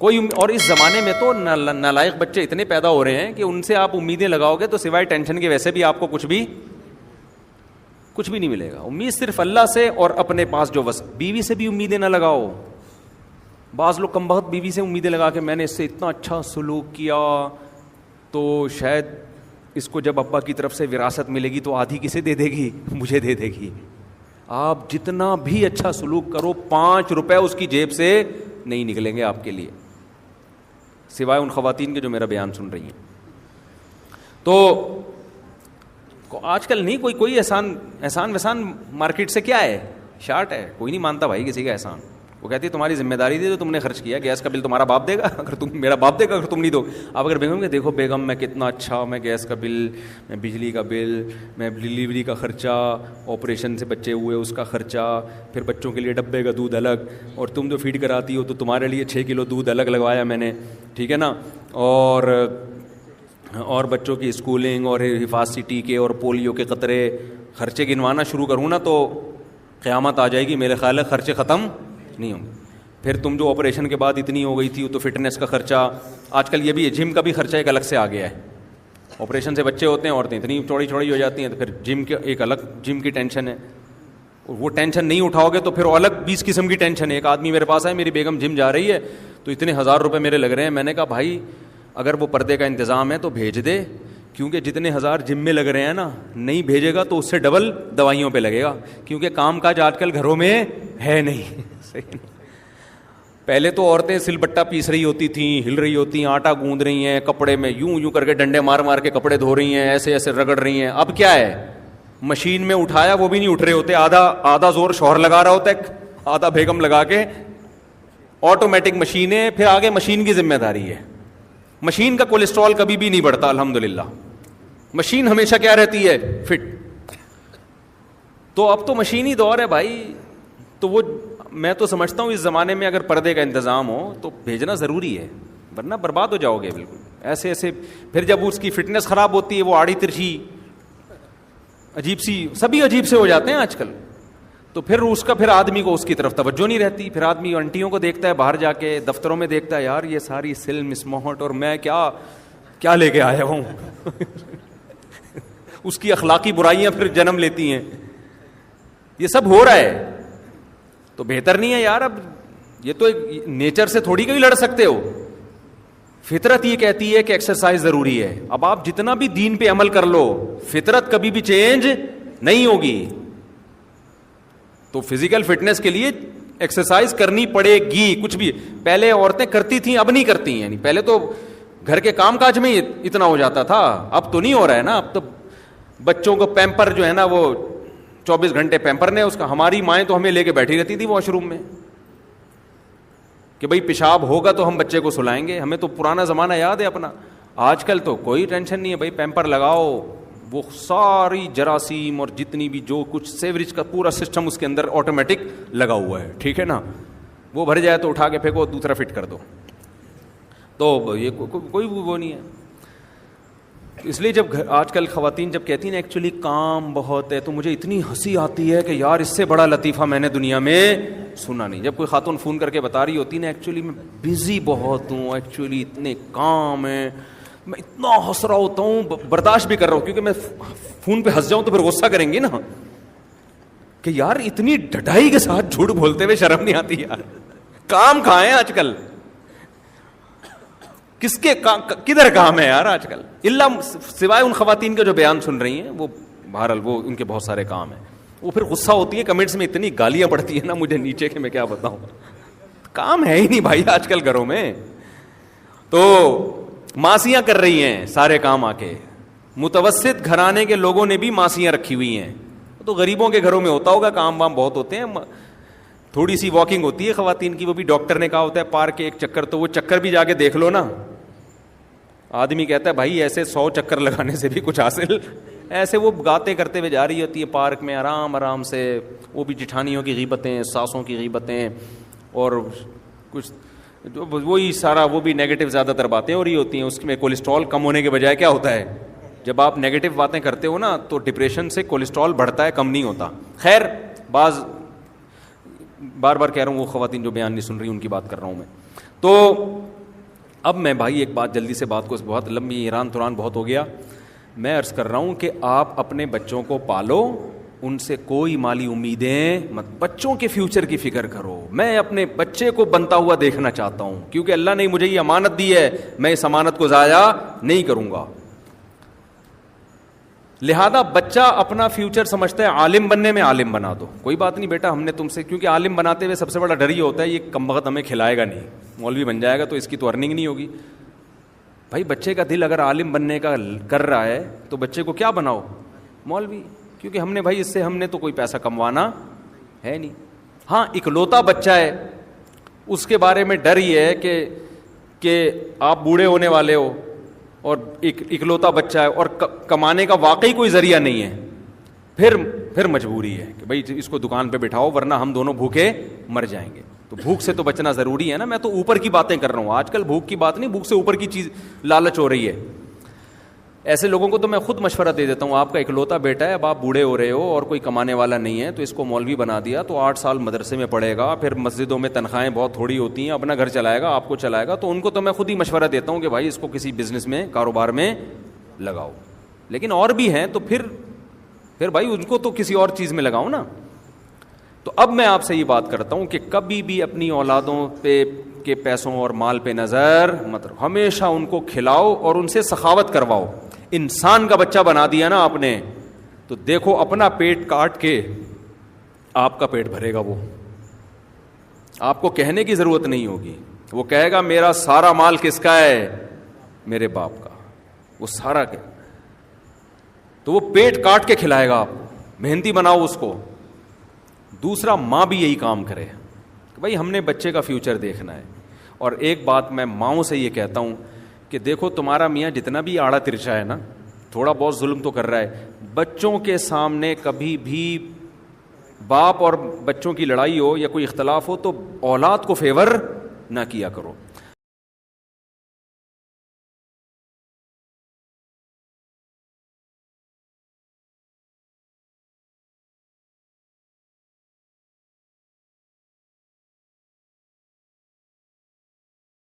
کوئی اور اس زمانے میں تو نالائق بچے اتنے پیدا ہو رہے ہیں کہ ان سے آپ امیدیں لگاؤ گے تو سوائے ٹینشن کے ویسے بھی آپ کو کچھ بھی نہیں ملے گا. امید صرف اللہ سے اور اپنے پاس جو بیوی سے بھی امیدیں نہ لگاؤ. بعض لوگ کم بخت بیوی سے امیدیں لگا کے میں نے اس سے اتنا اچھا سلوک کیا تو شاید اس کو جب ابا کی طرف سے وراثت ملے گی تو آدھی کسے دے دے گی؟ مجھے دے دے گی. آپ جتنا بھی اچھا سلوک کرو 5 روپے اس کی جیب سے نہیں نکلیں گے آپ کے لیے, سوائے ان خواتین کے جو میرا بیان سن رہی ہیں. تو آج کل نہیں کوئی احسان وحسان مارکیٹ سے کیا ہے, شارٹ ہے. کوئی نہیں مانتا بھائی کسی کا احسان. وہ کہتی ہے تمہاری ذمہ داری تھی تو تم نے خرچ کیا, گیس کا بل تمہارا باپ دے گا اگر تم, میرا باپ دے گا اگر تم نہیں دو. آپ اگر بیگم کہ دیکھو بیگم میں کتنا اچھا, میں گیس کا بل, میں بجلی کا بل, میں ڈلیوری کا خرچہ, آپریشن سے بچے ہوئے اس کا خرچہ, پھر بچوں کے لیے ڈبے کا دودھ الگ, اور تم جو فیڈ کراتی ہو تو تمہارے لیے 6 کلو دودھ الگ لگوایا میں نے, ٹھیک ہے نا, اور بچوں کی اسکولنگ اور حفاظتی ٹیکے اور پولیو کے قطرے, خرچے گنوانا شروع کروں نا تو قیامت آ جائے گی. میرے خیال ہے خرچے ختم نہیں ہوں گے. پھر تم جو آپریشن کے بعد اتنی ہو گئی تھی تو فٹنس کا خرچہ, آج کل یہ بھی ہے جم کا بھی خرچہ ایک الگ سے آ گیا ہے. آپریشن سے بچے ہوتے ہیں, عورتیں اتنی چوڑی ہو جاتی ہیں تو پھر جم کے ایک الگ جم کی ٹینشن ہے. وہ ٹینشن نہیں اٹھاؤ گے تو پھر الگ 20 قسم کی ٹینشن ہے. ایک آدمی میرے پاس ہے, میری بیگم جم جا رہی ہے تو اتنے 1000 روپے میرے لگ رہے ہیں. میں نے کہا بھائی اگر وہ پردے کا انتظام ہے تو بھیج دے, کیونکہ جتنے 1000 جم میں لگ رہے ہیں نا, نہیں بھیجے گا تو اس سے ڈبل دوائیوں پہ لگے گا, کیونکہ کام کاج آج کل گھروں میں ہے نہیں. پہلے تو عورتیں سل بٹا پیس رہی ہوتی تھیں, ہل رہی ہوتی ہیں, آٹا گوندھ رہی ہیں, کپڑے میں یوں کر کے ڈنڈے مار کے کپڑے دھو رہی ہیں, ایسے رگڑ رہی ہیں. اب کیا ہے, مشین میں اٹھایا وہ بھی نہیں اٹھ رہے ہوتے, آدھا زور شوہر لگا رہا ہوتا ہے, آدھا بیگم لگا کے. آٹومیٹک مشینیں, پھر آگے مشین کی ذمہ داری ہے. مشین کا کولیسٹرول کبھی بھی نہیں بڑھتا الحمدللہ, مشین ہمیشہ کیا رہتی ہے, فٹ. تو اب تو مشینی دور ہے بھائی. تو وہ میں تو سمجھتا ہوں اس زمانے میں اگر پردے کا انتظام ہو تو بھیجنا ضروری ہے, ورنہ برباد ہو جاؤ گے بالکل. ایسے پھر جب اس کی فٹنس خراب ہوتی ہے, وہ آڑی ترچھی عجیب سی, سبھی عجیب سے ہو جاتے ہیں آج کل. تو پھر آدمی کو اس کی طرف توجہ نہیں رہتی. پھر آدمی انٹیوں کو دیکھتا ہے باہر جا کے, دفتروں میں دیکھتا ہے یار یہ ساری سل مسموہٹ, اور میں کیا لے کے آیا ہوں. اس کی اخلاقی برائیاں پھر جنم لیتی ہیں. یہ سب ہو رہا ہے تو بہتر نہیں ہے یار. اب یہ تو نیچر سے تھوڑی کوئی لڑ سکتے ہو. فطرت یہ کہتی ہے کہ ایکسرسائز ضروری ہے. اب آپ جتنا بھی دین پہ عمل کر لو, فطرت کبھی بھی چینج نہیں ہوگی. تو فزیکل فٹنس کے لیے ایکسرسائز کرنی پڑے گی. کچھ بھی پہلے عورتیں کرتی تھیں, اب نہیں کرتی. یعنی پہلے تو گھر کے کام کاج میں اتنا ہو جاتا تھا, اب تو نہیں ہو رہا ہے نا. اب تو بچوں کو پیمپر جو ہے نا, وہ 24 گھنٹے پیمپر نے اس کا. ہماری مائیں تو ہمیں لے کے بیٹھی رہتی تھی واش روم میں کہ بھئی پیشاب ہوگا تو ہم بچے کو سلائیں گے. ہمیں تو پرانا زمانہ یاد ہے اپنا. آج کل تو کوئی ٹینشن نہیں ہے بھائی, پیمپر لگاؤ, وہ ساری جراثیم اور جتنی بھی جو کچھ سیوریج کا پورا سسٹم اس کے اندر آٹومیٹک لگا ہوا ہے, ٹھیک ہے نا. وہ بھر جائے تو اٹھا کے پھینکو, دوسرا فٹ کر دو. تو یہ کوئی وہ نہیں ہے. اس لیے جب آج کل خواتین جب کہتی ہیں نا ایکچولی کام بہت ہے, تو مجھے اتنی ہنسی آتی ہے کہ یار اس سے بڑا لطیفہ میں نے دنیا میں سنا نہیں. جب کوئی خاتون فون کر کے بتا رہی ہوتی نا ایکچولی میں بزی بہت ہوں, ایکچولی اتنے کام ہیں, میں اتنا ہنس رہا ہوتا ہوں, برداشت بھی کر رہا ہوں, کیونکہ میں فون پہ ہنس جاؤں تو پھر غصہ کریں گی نا کہ یار اتنی ڈھٹائی کے ساتھ جھوٹ بولتے ہوئے شرم نہیں آتی یار. کام کہاں ہے آج کل, کس کے کدھر کام ہے یار آج کل, اللہ سوائے ان خواتین کے جو بیان سن رہی ہیں, وہ بہرحال وہ ان کے بہت سارے کام ہیں. وہ پھر غصہ ہوتی ہے, کمنٹس میں اتنی گالیاں پڑتی ہیں نا مجھے نیچے کے, میں کیا بتاؤں. کام ہے ہی نہیں بھائی آج کل گھروں میں, تو ماسیاں کر رہی ہیں سارے کام. آ کے متوسط گھرانے کے لوگوں نے بھی ماسیاں رکھی ہوئی ہیں. تو غریبوں کے گھروں میں ہوتا ہوگا, کام وام بہت ہوتے ہیں, تھوڑی سی واکنگ ہوتی ہے خواتین کی, وہ بھی ڈاکٹر نے کہا ہوتا ہے پارک کے ایک چکر, تو وہ چکر بھی جا کے دیکھ لو نا. آدمی کہتا ہے بھائی ایسے 100 چکر لگانے سے بھی کچھ حاصل, ایسے وہ باتیں کرتے ہوئے جا رہی ہوتی ہے پارک میں آرام سے. وہ بھی جٹھانیوں کی غیبتیں, ساسوں کی غیبتیں, اور کچھ وہی سارا, وہ بھی نیگیٹو زیادہ تر باتیں ہو رہی ہوتی ہیں. اس میں کولیسٹرول کم ہونے کے بجائے کیا ہوتا ہے, جب آپ نیگیٹو باتیں کرتے ہو نا تو ڈپریشن سے کولیسٹرول بڑھتا ہے, کم نہیں ہوتا. خیر بار بار کہہ رہا ہوں, وہ خواتین جو بیان نہیں سن رہی ان کی بات کر رہا ہوں میں. تو اب میں بھائی ایک بات جلدی سے، بات کو بہت لمبی ایران تران بہت ہو گیا، میں عرض کر رہا ہوں کہ آپ اپنے بچوں کو پالو، ان سے کوئی مالی امیدیں مت، بچوں کے فیوچر کی فکر کرو. میں اپنے بچے کو بنتا ہوا دیکھنا چاہتا ہوں، کیونکہ اللہ نے مجھے یہ امانت دی ہے، میں اس امانت کو ضائع نہیں کروں گا. لہذا بچہ اپنا فیوچر سمجھتا ہے عالم بننے میں، عالم بنا دو، کوئی بات نہیں بیٹا، ہم نے تم سے، کیونکہ عالم بناتے ہوئے سب سے بڑا ڈر یہ ہوتا ہے یہ کم وقت ہمیں کھلائے گا نہیں، مولوی بن جائے گا تو اس کی تو ارننگ نہیں ہوگی. بھائی بچے کا دل اگر عالم بننے کا کر رہا ہے تو بچے کو کیا بناؤ؟ مولوی، کیونکہ ہم نے بھائی اس سے ہم نے تو کوئی پیسہ کموانا ہے نہیں. ہاں اکلوتا بچہ ہے، اس کے بارے میں ڈر یہ ہے کہ آپ بوڑھے ہونے والے ہو اور اکلوتا بچہ ہے اور کمانے کا واقعی کوئی ذریعہ نہیں ہے، پھر مجبوری ہے کہ بھائی اس کو دکان پہ بٹھاؤ ورنہ ہم دونوں بھوکے مر جائیں گے. تو بھوک سے تو بچنا ضروری ہے نا. میں تو اوپر کی باتیں کر رہا ہوں، آج کل بھوک کی بات نہیں، بھوک سے اوپر کی چیز لالچ ہو رہی ہے. ایسے لوگوں کو تو میں خود مشورہ دے دیتا ہوں، آپ کا اکلوتا بیٹا ہے، اب آپ بوڑھے ہو رہے ہو اور کوئی کمانے والا نہیں ہے، تو اس کو مولوی بنا دیا تو 8 سال مدرسے میں پڑھے گا، پھر مسجدوں میں تنخواہیں بہت تھوڑی ہوتی ہیں، اپنا گھر چلائے گا، آپ کو چلائے گا. تو ان کو تو میں خود ہی مشورہ دیتا ہوں کہ بھائی اس کو کسی بزنس میں، کاروبار میں لگاؤ. لیکن اور بھی ہیں تو پھر بھائی ان کو تو کسی اور چیز میں لگاؤ نا. تو اب میں آپ سے یہ بات کرتا ہوں کہ کبھی بھی اپنی اولادوں پہ کے پیسوں اور مال پہ نظر مت رکھو، ہمیشہ ان کو کھلاؤ اور ان سے سخاوت کرواؤ. انسان کا بچہ بنا دیا نا آپ نے تو دیکھو اپنا پیٹ کاٹ کے آپ کا پیٹ بھرے گا. وہ آپ کو کہنے کی ضرورت نہیں ہوگی، وہ کہے گا میرا سارا مال کس کا ہے؟ میرے باپ کا. وہ سارا کہ تو وہ پیٹ کاٹ کے کھلائے گا آپ کو. محنتی بناؤ اس کو. دوسرا، ماں بھی یہی کام کرے کہ بھائی ہم نے بچے کا فیوچر دیکھنا ہے. اور ایک بات میں ماؤں سے یہ کہتا ہوں کہ دیکھو تمہارا میاں جتنا بھی آڑا ترچا ہے نا، تھوڑا بہت ظلم تو کر رہا ہے، بچوں کے سامنے کبھی بھی باپ اور بچوں کی لڑائی ہو یا کوئی اختلاف ہو تو اولاد کو فیور نہ کیا کرو.